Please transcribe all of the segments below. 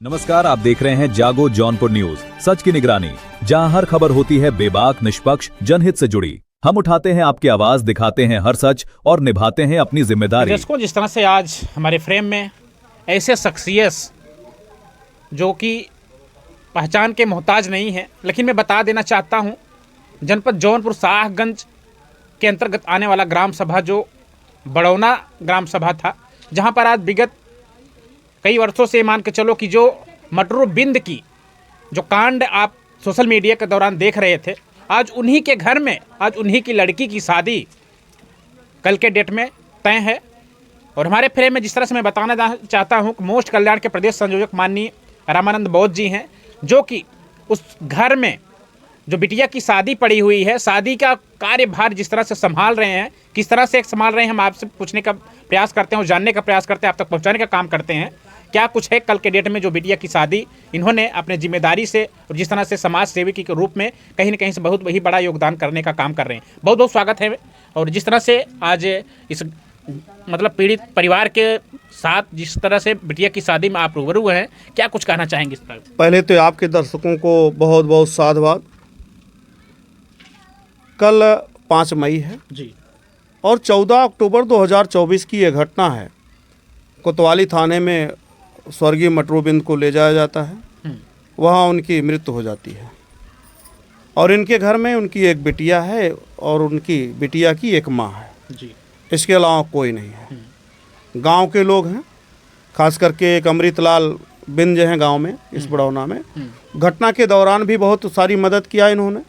नमस्कार, आप देख रहे हैं जागो जौनपुर न्यूज, सच की निगरानी, जहां हर खबर होती है बेबाक, निष्पक्ष, जनहित से जुड़ी। हम उठाते हैं आपकी आवाज, दिखाते हैं हर सच और निभाते हैं अपनी जिम्मेदारी। दर्शकों, जिस तरह से आज हमारे फ्रेम में ऐसे शख्सियत जो कि पहचान के मोहताज नहीं है, लेकिन मैं बता देना चाहता हूं, जनपद जौनपुर शाहगंज के अंतर्गत आने वाला ग्राम सभा जो बड़ौना ग्राम सभा था, जहां पर आज विगत कई वर्षों से मान के चलो कि जो मटरू बिंद की जो कांड आप सोशल मीडिया के दौरान देख रहे थे, आज उन्हीं के घर में आज उन्हीं की लड़की की शादी कल के डेट में तय है। और हमारे फ्रेम में जिस तरह से मैं बताना चाहता हूं कि मोस्ट कल्याण के प्रदेश संयोजक माननीय रामानंद बौद्ध जी हैं, जो कि उस घर में जो बिटिया की शादी पड़ी हुई है, शादी का कार्यभार जिस तरह से संभाल रहे हैं, किस तरह से संभाल रहे हैं, हम आपसे पूछने का प्रयास करते हैं और जानने का प्रयास करते हैं, आप तक पहुंचाने का काम करते हैं। क्या कुछ है कल के डेट में जो बिटिया की शादी इन्होंने अपने जिम्मेदारी से और जिस तरह से समाज सेवकी के रूप में कहीं न कहीं से बहुत ही बड़ा योगदान करने का काम कर रहे हैं। बहुत बहुत स्वागत है। और जिस तरह से आज इस मतलब पीड़ित परिवार के साथ जिस तरह से बिटिया की शादी में आप रूबरू हैं, क्या कुछ कहना चाहेंगे इस पर? पहले तो आपके दर्शकों को बहुत बहुत साधुवाद। कल 5 मई है जी और 14 अक्टूबर 2024 की यह घटना है। कोतवाली थाने में स्वर्गीय मटरूबिंद को ले जाया जाता है, वहाँ उनकी मृत्यु हो जाती है और इनके घर में उनकी एक बिटिया है और उनकी बिटिया की एक माँ है जी। इसके अलावा कोई नहीं है। गांव के लोग हैं, खास करके एक अमृतलाल बिंद जो हैं गांव में, इस बड़ौना में घटना के दौरान भी बहुत सारी मदद किया इन्होंने,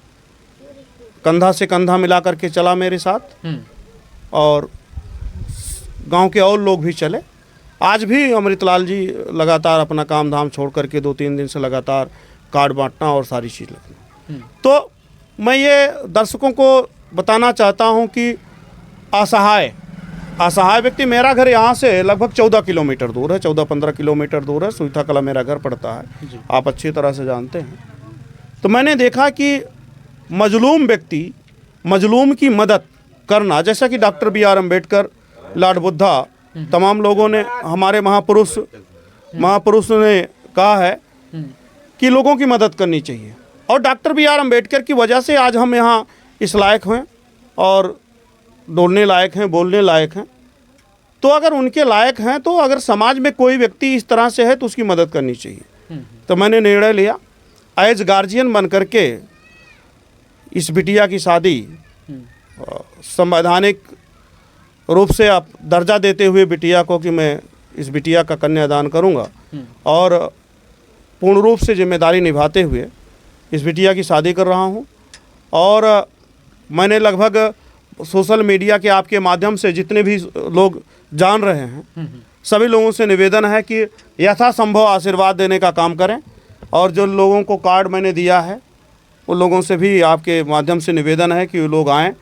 कंधा से कंधा मिला करके चला मेरे साथ और गांव के और लोग भी चले। आज भी अमृतलाल जी लगातार अपना काम धाम छोड़ करके 2-3 दिन से लगातार कार्ड बांटना और सारी चीज़ लगना। तो मैं ये दर्शकों को बताना चाहता हूं कि असहाय व्यक्ति, मेरा घर यहाँ से लगभग 14 किलोमीटर दूर है, 14-15 किलोमीटर दूर है, सुईथा कला मेरा घर पड़ता है, आप अच्छी तरह से जानते हैं। तो मैंने देखा कि मजलूम व्यक्ति, मजलूम की मदद करना, जैसा कि doctor BR Ambedkar, Lord Buddha, तमाम लोगों ने, हमारे महापुरुष ने कहा है कि लोगों की मदद करनी चाहिए और डॉक्टर BR अम्बेडकर की वजह से आज हम यहाँ इस लायक हैं और दौड़ने लायक हैं, बोलने लायक हैं। तो अगर उनके लायक हैं तो अगर समाज में कोई व्यक्ति इस तरह से है तो उसकी मदद करनी चाहिए। तो मैंने निर्णय लिया एज गार्जियन बन करके इस बिटिया की शादी संवैधानिक रूप से आप दर्जा देते हुए बिटिया को कि मैं इस बिटिया का कन्यादान करूंगा और पूर्ण रूप से जिम्मेदारी निभाते हुए इस बिटिया की शादी कर रहा हूं। और मैंने लगभग सोशल मीडिया के आपके माध्यम से जितने भी लोग जान रहे हैं, सभी लोगों से निवेदन है कि यथासंभव आशीर्वाद देने का काम करें और जो लोगों को कार्ड मैंने दिया है उन लोगों से भी आपके माध्यम से निवेदन है कि वो लोग आएँ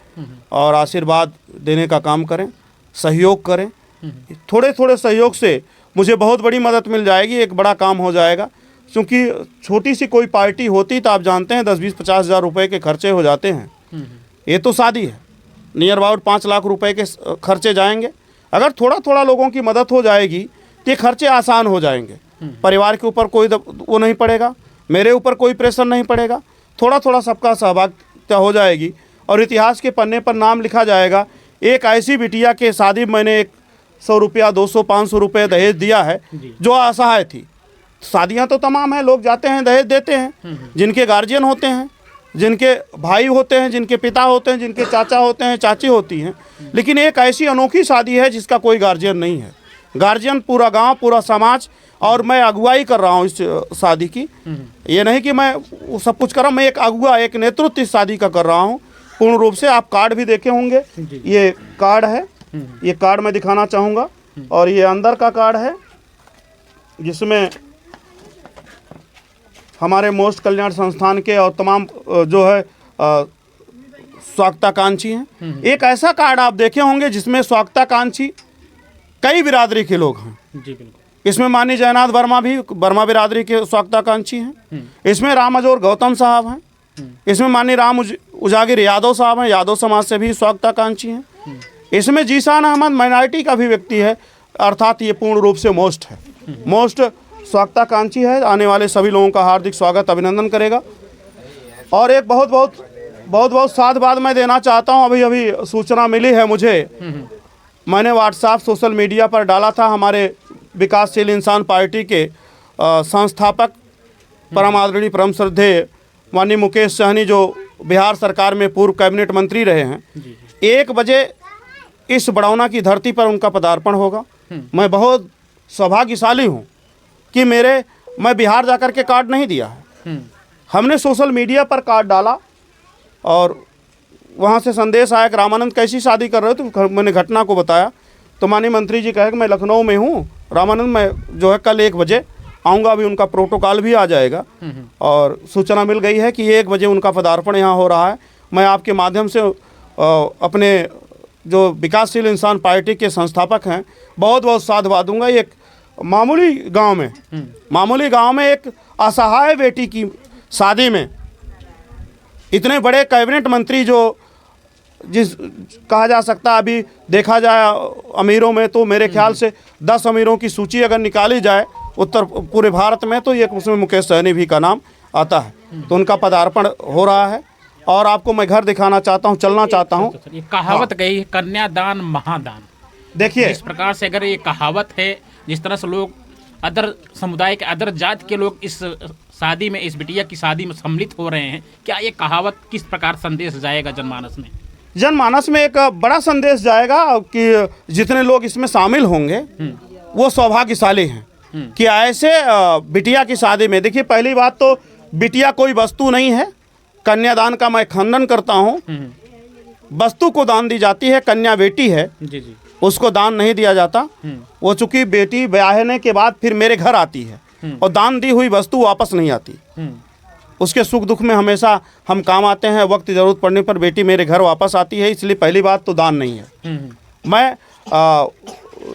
और आशीर्वाद देने का काम करें, सहयोग करें। थोड़े थोड़े सहयोग से मुझे बहुत बड़ी मदद मिल जाएगी, एक बड़ा काम हो जाएगा। क्योंकि छोटी सी कोई पार्टी होती तो आप जानते हैं 10-20-50 हज़ार रुपये के खर्चे हो जाते हैं। ये तो शादी है, नियर अबाउट 5 लाख रुपए के खर्चे जाएंगे। अगर थोड़ा थोड़ा लोगों की मदद हो जाएगी तो ये खर्चे आसान हो जाएंगे। परिवार के ऊपर कोई वो नहीं पड़ेगा, मेरे ऊपर कोई प्रेशर नहीं पड़ेगा। थोड़ा थोड़ा सबका सहभागिता हो जाएगी और इतिहास के पन्ने पर नाम लिखा जाएगा। एक ऐसी बिटिया के शादी मैंने 100 रुपया, 200-500 रुपये दहेज दिया है जो असहाय थी। शादियां तो तमाम हैं, लोग जाते हैं दहेज देते हैं, जिनके गार्जियन होते हैं, जिनके भाई होते हैं, जिनके पिता होते हैं, जिनके चाचा होते हैं, चाची होती हैं। लेकिन एक ऐसी अनोखी शादी है जिसका कोई गार्जियन नहीं है। गार्जियन पूरा गांव, पूरा समाज, और मैं अगुवाई कर रहा हूँ इस शादी की। ये नहीं कि मैं सब कुछ कर रहा हूँ, मैं एक अगुवा, एक नेतृत्व इस शादी का कर रहा हूँ पूर्ण रूप से। आप कार्ड भी देखे होंगे, ये कार्ड है, ये कार्ड मैं दिखाना चाहूँगा। और ये अंदर का कार्ड है जिसमें हमारे मोस्ट कल्याण संस्थान के और तमाम जो है स्वागताकांक्षी हैं। एक ऐसा कार्ड आप देखे होंगे जिसमें स्वागताकांक्षी कई बिरादरी के लोग हैं। जी बिल्कुल। इसमें माननीय जयनाथ वर्मा भी वर्मा बिरादरी के स्वागताकांक्षी हैं। इसमें राम अजोर गौतम साहब हैं। इसमें माननीय राम उजागिर यादव साहब हैं, यादव समाज से भी स्वागताकांक्षी हैं। इसमें जीशान अहमद माइनॉरिटी का भी व्यक्ति है, अर्थात ये पूर्ण रूप से मोस्ट है। मोस्ट स्वागताकांक्षी है, आने वाले सभी लोगों का हार्दिक स्वागत अभिनंदन करेगा। और एक बहुत बहुत साधुवाद मैं देना चाहता हूं। अभी अभी सूचना मिली है मुझे, मैंने व्हाट्सएप सोशल मीडिया पर डाला था, हमारे विकासशील इंसान पार्टी के संस्थापक परम आदरणीय परम श्रद्धेय माननीय मुकेश सहनी, जो बिहार सरकार में पूर्व कैबिनेट मंत्री रहे हैं, 1 बजे इस बड़ौना की धरती पर उनका पदार्पण होगा। मैं बहुत सौभाग्यशाली हूँ कि मैं बिहार जाकर के कार्ड नहीं दिया है, हमने सोशल मीडिया पर कार्ड डाला और वहाँ से संदेश आया कि रामानंद कैसी शादी कर रहे हो, तो मैंने घटना को बताया तो माननीय मंत्री जी कहे कि मैं लखनऊ में हूँ रामानंद, मैं जो है कल 1 बजे आऊँगा, अभी उनका प्रोटोकॉल भी आ जाएगा और सूचना मिल गई है कि 1 बजे उनका पदार्पण यहाँ हो रहा है। मैं आपके माध्यम से अपने जो विकासशील इंसान पार्टी के संस्थापक हैं बहुत बहुत साधुवाद दूंगा। एक मामूली गांव में एक असहाय बेटी की शादी में इतने बड़े कैबिनेट मंत्री, जो कहा जा सकता है, अभी देखा जाए अमीरों में तो मेरे ख्याल से 10 अमीरों की सूची अगर निकाली जाए पूरे भारत में तो एक उसमें मुकेश सहनी भी का नाम आता है। तो उनका पदार्पण हो रहा है और आपको मैं घर दिखाना चाहता हूँ, चलना चाहता हूँ। ये कहावत गई है, कन्यादान महादान। देखिए इस प्रकार से अगर ये कहावत है, जिस तरह से लोग अदर समुदाय के अदर जाति के लोग इस शादी में, इस बिटिया की शादी में सम्मिलित हो रहे हैं, क्या ये कहावत किस प्रकार संदेश जाएगा जनमानस में? जनमानस में एक बड़ा संदेश जाएगा कि जितने लोग इसमें शामिल होंगे वो सौभाग्यशाली हैं कि ऐसे बिटिया की शादी में। देखिए, पहली बात तो बिटिया कोई वस्तु नहीं है, कन्यादान का मैं खंडन करता हूँ। वस्तु को दान दी जाती है, कन्या बेटी है, जी। उसको दान नहीं दिया जाता। वो चूंकि बेटी ब्याहने के बाद फिर मेरे घर आती है और दान दी हुई वस्तु वापस नहीं आती। उसके सुख दुख में हमेशा हम काम आते हैं, वक्त ज़रूरत पड़ने पर बेटी मेरे घर वापस आती है, इसलिए पहली बात तो दान नहीं है। मैं